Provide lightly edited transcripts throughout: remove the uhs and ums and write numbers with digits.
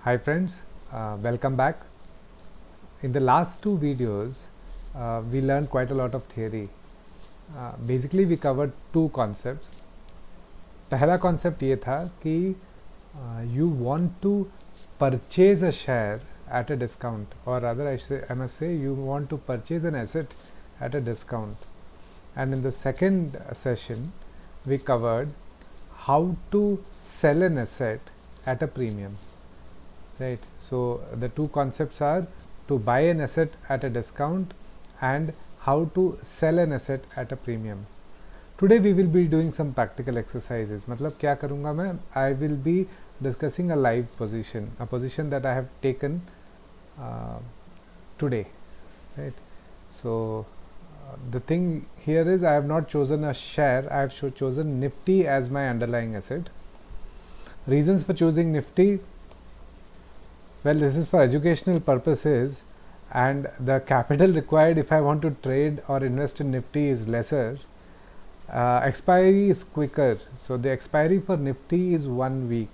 Hi friends, welcome back. In the last two videos, we learned quite a lot of theory. Basically, we covered two concepts. पहला concept ये था कि you want to purchase a share at a discount, or rather I must say you want to purchase an asset at a discount. And in the second session, we covered how to sell an asset at a premium. Right. So the two concepts are to buy an asset at a discount and how to sell an asset at a premium. Today we will be doing some practical exercises. मतलब क्या करूँगा मैं? I will be discussing a live position, a position that I have taken today. Right. So the thing here is I have not chosen a share. I have chosen Nifty as my underlying asset. Reasons for choosing Nifty. Well, this is for educational purposes, and the capital required if I want to trade or invest in Nifty is lesser. Expiry is quicker, so the expiry for Nifty is 1 week,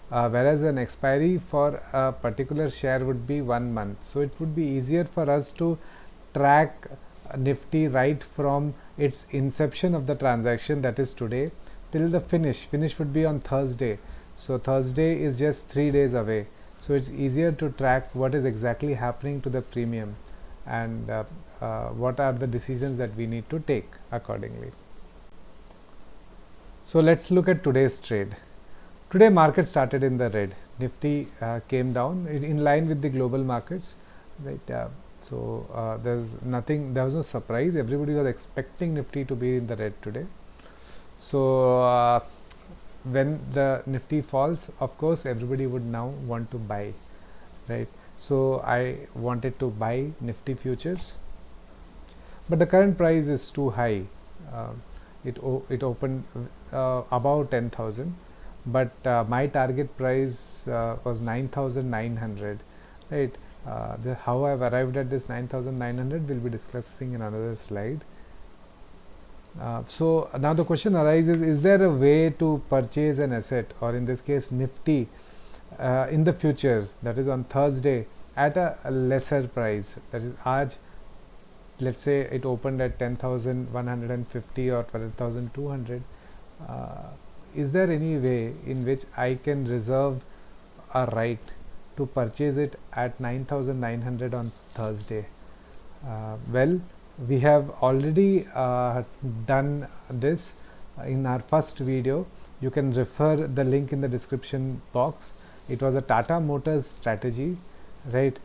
whereas an expiry for a particular share would be 1 month. So it would be easier for us to track Nifty right from its inception of the transaction, that is today, till the finish. Finish would be on Thursday. So Thursday is just 3 days away. So it's easier to track what is exactly happening to the premium and what are the decisions that we need to take accordingly. So let's look at today's trade. Today market started in the red. Nifty came down in line with the global markets. Right. There was no surprise. Everybody was expecting Nifty to be in the red today. So when the Nifty falls, of course everybody would now want to buy, right? So I wanted to buy Nifty futures, but the current price is too high. It opened above 10,000, but my target price was 9,900, right? How I've arrived at this 9,900 we'll be discussing in another slide. So now the question arises, is there a way to purchase an asset, or in this case Nifty, in the future, that is on Thursday, at a lesser price? That is, let's say it opened at 10,150 or 12,200. Is there any way in which I can reserve a right to purchase it at 9,900 on Thursday? Well, we have already done this in our first video. You can refer the link in the description box. It was a Tata Motors strategy, right?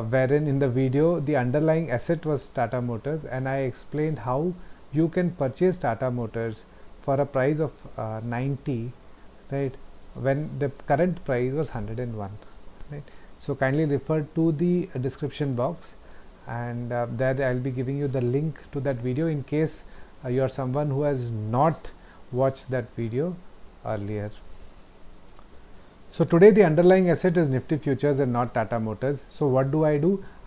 Wherein in the video the underlying asset was Tata Motors, and I explained how you can purchase Tata Motors for a price of 90, right, when the current price was 101, right? So kindly refer to the description box, and there I'll be giving you the link to that video in case you are someone who has not watched that video earlier. So today the underlying asset is Nifty futures and not Tata Motors. So what do?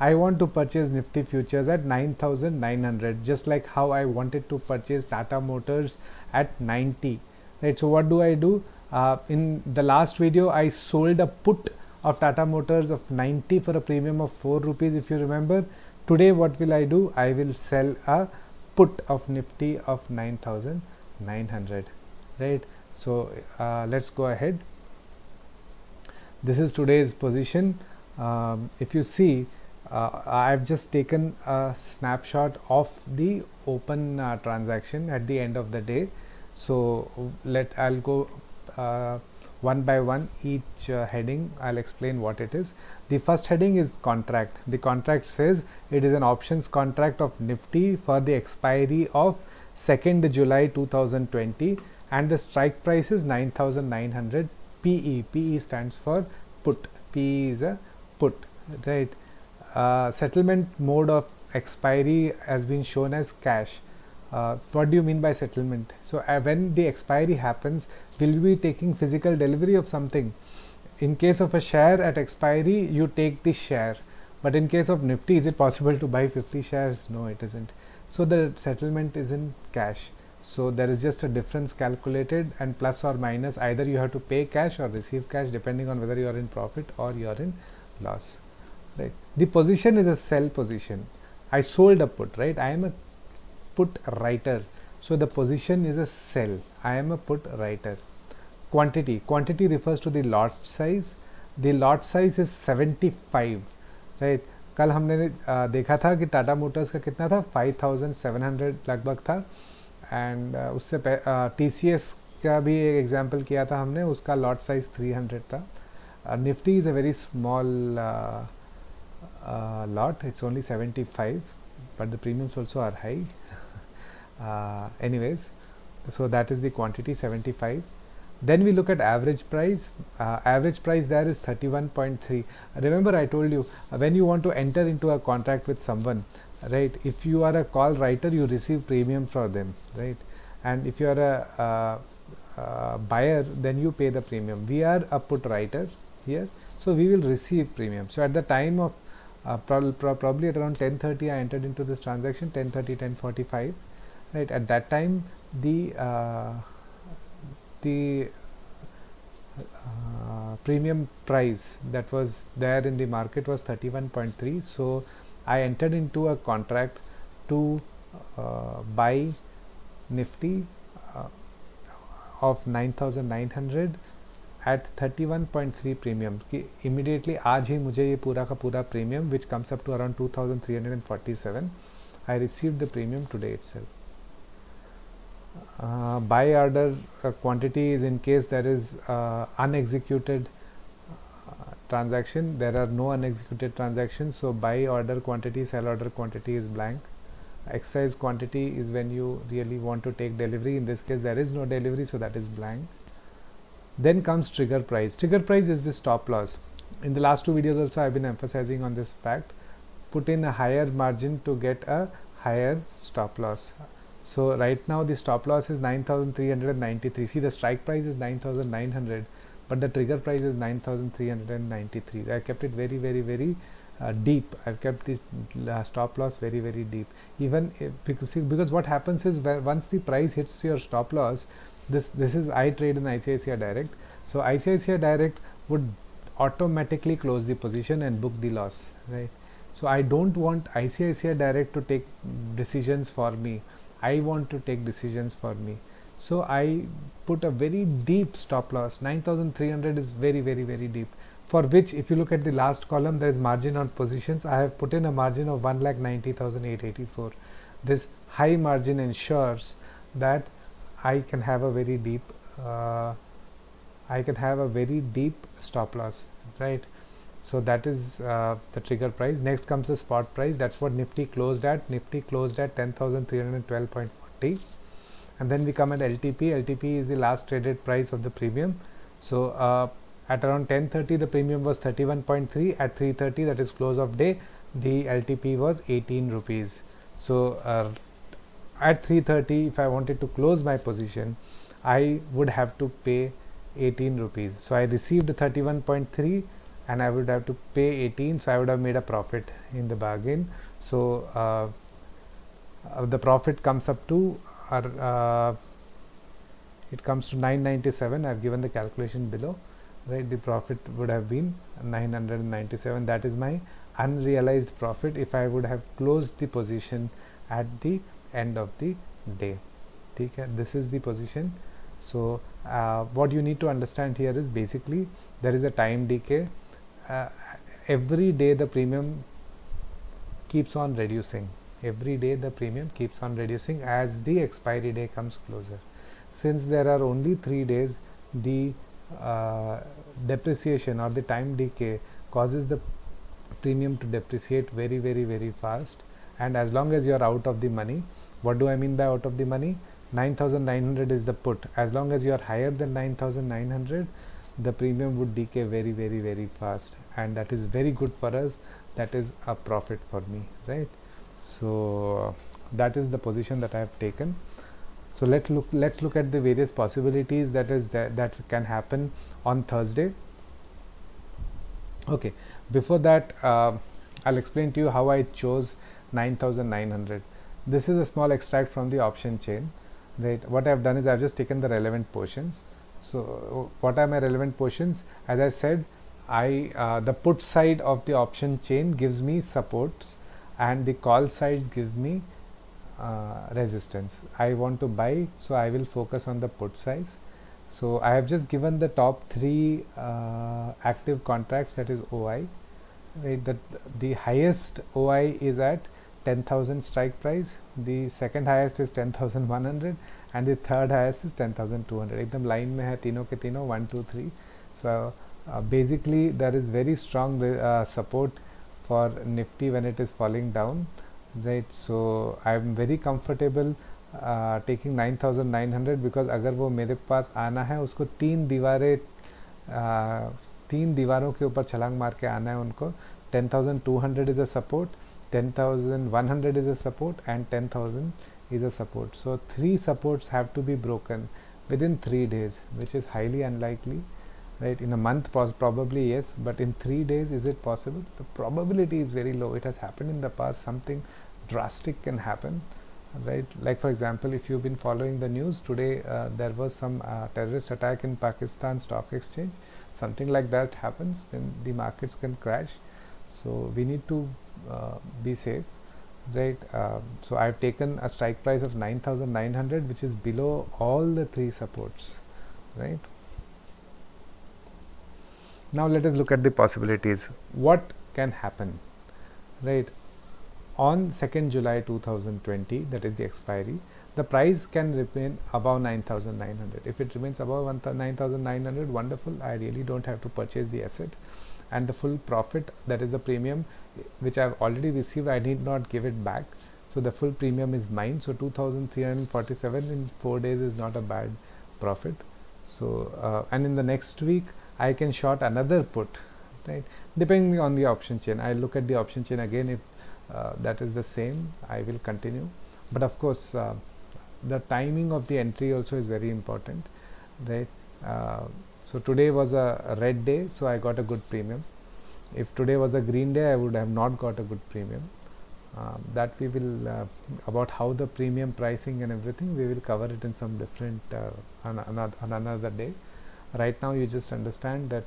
I want to purchase Nifty futures at 9,900, just like how I wanted to purchase Tata Motors at 90, right? So what do? In the last video I sold a put of Tata Motors of 90 for a premium of 4 rupees, if you remember. Today what will I do? I will sell a put of Nifty of 9,900, right? So let's go ahead. This is today's position. If you see, I've just taken a snapshot of the open transaction at the end of the day. So I'll go one by one, each heading. I'll explain what it is. The first heading is contract. The contract says it is an options contract of Nifty for the expiry of 2nd July 2020, and the strike price is 9,900 PE. PE stands for put. PE is a put, right? Settlement mode of expiry has been shown as cash. What do you mean by settlement? So when the expiry happens, will we be taking physical delivery of something? In case of a share at expiry, you take the share, but in case of Nifty, is it possible to buy 50 shares? No, it isn't. So the settlement is in cash. So there is just a difference calculated, and plus or minus, either you have to pay cash or receive cash depending on whether you are in profit or you are in loss, right? The position is a sell position. I sold a put, right? I am a put writer, so the position is a sell. I am a put writer. Quantity refers to the lot size. The lot size is 75, right? कल हमने देखा था कि Tata Motors का कितना था, 5700 लगभग था, एंड उससे TCS का भी एक एग्जांपल किया था हमने, उसका लॉट साइज 300 था. Nifty is a very small lot, it's only 75, but the premiums also are high. Anyways, so that is the quantity, 75. Then we look at average price. Average price there is 31.3. Remember I told you, when you want to enter into a contract with someone, right, if you are a call writer, you receive premium for them, right? And if you are a buyer, then you pay the premium. We are a put writer here, so we will receive premium. So at the time of probably at around 10:30 I entered into this transaction, 10:30, 10:45, right? At that time the premium price that was there in the market was 31.3. So I entered into a contract to buy Nifty of 9,900 at 31.3 premium. Immediately आज ही मुझे ये पूरा का पूरा premium, which comes up to around 2,347, I received the premium today itself. Buy order quantity is in case there is unexecuted transaction. There are no unexecuted transactions, so buy order quantity, sell order quantity is blank. Exercise quantity is when you really want to take delivery. In this case there is no delivery, so that is blank. Then comes trigger price. Trigger price is the stop loss. In the last two videos also I have been emphasizing on this fact. Put in a higher margin to get a higher stop loss. So right now the stop loss is 9,393. See, the strike price is 9,900, but the trigger price is 9,393. I kept it very deep. I've kept this stop loss very deep. Even if, because what happens is, once the price hits your stop loss, this is, I trade in ICICI Direct. So ICICI Direct would automatically close the position and book the loss, right? So I don't want ICICI Direct to take decisions for me. I want to take decisions for me. So I put a very deep stop loss. 9,300 is very deep, for which if you look at the last column, there is margin on positions. I have put in a margin of 1,90,884. This high margin ensures that I can have a very deep stop loss, right? So that is the trigger price. Next comes the spot price. That's what Nifty closed at. Nifty closed at 10,312.40. And then we come at LTP. LTP is the last traded price of the premium. So at around 10:30 the premium was 31.3. At 3:30, that is close of day, the LTP was 18 rupees. So at 3:30, if I wanted to close my position, I would have to pay 18 rupees. So I received 31.3 and I would have to pay 18, so I would have made a profit in the bargain. So the profit comes up to it comes to 997. I've given the calculation below, right? The profit would have been 997. That is my unrealized profit if I would have closed the position at the end of the day. Okay, this is the position. So what you need to understand here is, basically there is a time decay. Every day the premium keeps on reducing. Every day the premium keeps on reducing as the expiry day comes closer. Since there are only 3 days, the depreciation or the time decay causes the premium to depreciate very fast. And as long as you are out of the money, what do I mean by out of the money? 9,900 is the put. As long as you are higher than 9,900, the premium would decay very fast, and that is very good for us. That is a profit for me, right? So that is the position that I have taken. So let's look at the various possibilities that can happen on Thursday. Okay, before that I'll explain to you how I chose 9,900. This is a small extract from the option chain. right? What I've done is I've just taken the relevant portions. So what are my relevant portions? As I said, the put side of the option chain gives me supports and the call side gives me resistance. I want to buy, so I will focus on the put size. So I have just given the top 3 active contracts, that is OI, right? That the highest OI is at 10,000 strike price, the second highest is 10,100 and the third highest is 10,200. एकदम line में है तीनों के तीनों 1 2 3. So basically there is very strong support for Nifty when it is falling down, right? So I am very comfortable taking 9,900 because अगर वो मेरे पास आना है उसको तीन दीवारों के ऊपर छलांग मार के आना है उनको. 10,200 is a support, 10,100 is a support and 10,000 is a support. So 3 supports have to be broken within 3 days, which is highly unlikely, right? In a month probably yes, but in 3 days is it possible? The probability is very low. It has happened in the past. Something drastic can happen, right? Like for example, if you've been following the news today, there was some terrorist attack in Pakistan stock exchange. Something like that happens, then the markets can crash. So we need to be safe, right? So I've taken a strike price of 9,900, which is below all the 3 supports, right? Now let us look at the possibilities. What can happen, right? On 2nd July 2020, that is the expiry, the price can remain above 9,900. If it remains above 9,900, wonderful. I really don't have to purchase the asset, and the full profit, that is the premium which I have already received, I need not give it back. So the full premium is mine. So 2,347 in 4 days is not a bad profit. So and in the next week I can short another put, right? Depending on the option chain, I look at the option chain again. If that is the same, I will continue. But of course, the timing of the entry also is very important, right? So today was a red day, so I got a good premium. If today was a green day, I would have not got a good premium. That we will about how the premium pricing and everything, we will cover it in some different on another day. Right now you just understand that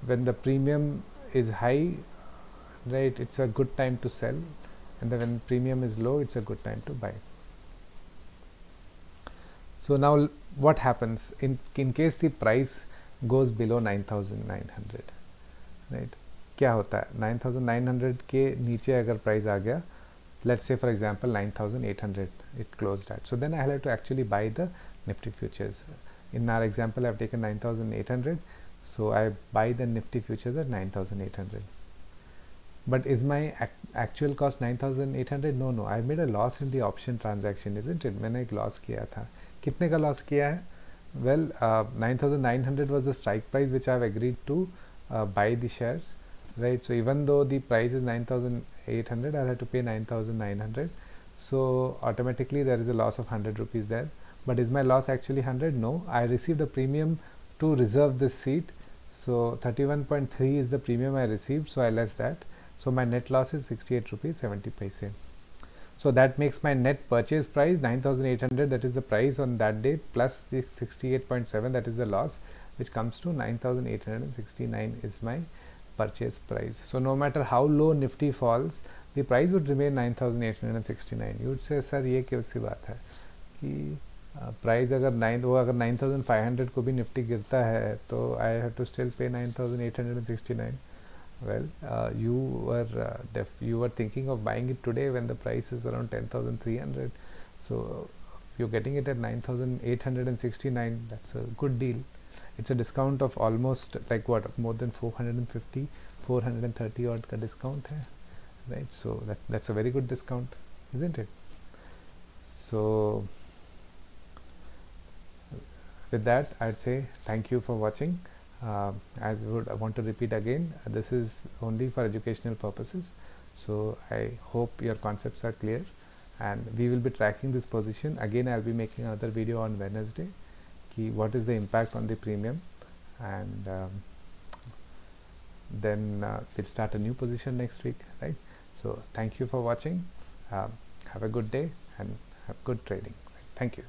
when the premium is high, right, it's a good time to sell, and then when premium is low, it's a good time to buy. So now what happens in case the price goes below 9,900, right? क्या होता है 9,900 के नीचे अगर price आ गया, let's say for example 9,800 it closed at, so then I have to actually buy the Nifty futures. In our example I've taken 9,800, so I buy the Nifty futures at 9,800. But is my actual cost 9,800? No, I made a loss in the option transaction, isn't it? मैंने एक loss किया था. कितने का loss किया है? Well, 9,900 was the strike price which I've agreed to buy the shares, right? So even though the price is 9,800, I have to pay 9,900. So automatically there is a loss of 100 rupees there. But is my loss actually 100? No, I received a premium to reserve this seat. So 31.3 is the premium I received, so I less that. So my net loss is 68 rupees 70 paise. So that makes my net purchase price 9,800, that is the price on that day, plus the 68.7, that is the loss, which comes to 9,869 is my purchase price. So no matter how low Nifty falls, the price would remain 9,869. You would say, sir, ये कैसी बात है कि price अगर 9,500 को भी Nifty गिरता है तो I have to still pay 9,869. Well, you were thinking of buying it today when the price is around 10,300. So you're getting it at 9,869. That's a good deal. It's a discount of almost like what, more than 450, 430 odd ka discount hai, right? So that's a very good discount, isn't it? So with that, I'd say thank you for watching. I want to repeat again, this is only for educational purposes, so I hope your concepts are clear, and we will be tracking this position. Again, I'll be making another video on Wednesday, what is the impact on the premium, and then we'll start a new position next week, right? So thank you for watching. Have Have a good day and have good trading. Thank you.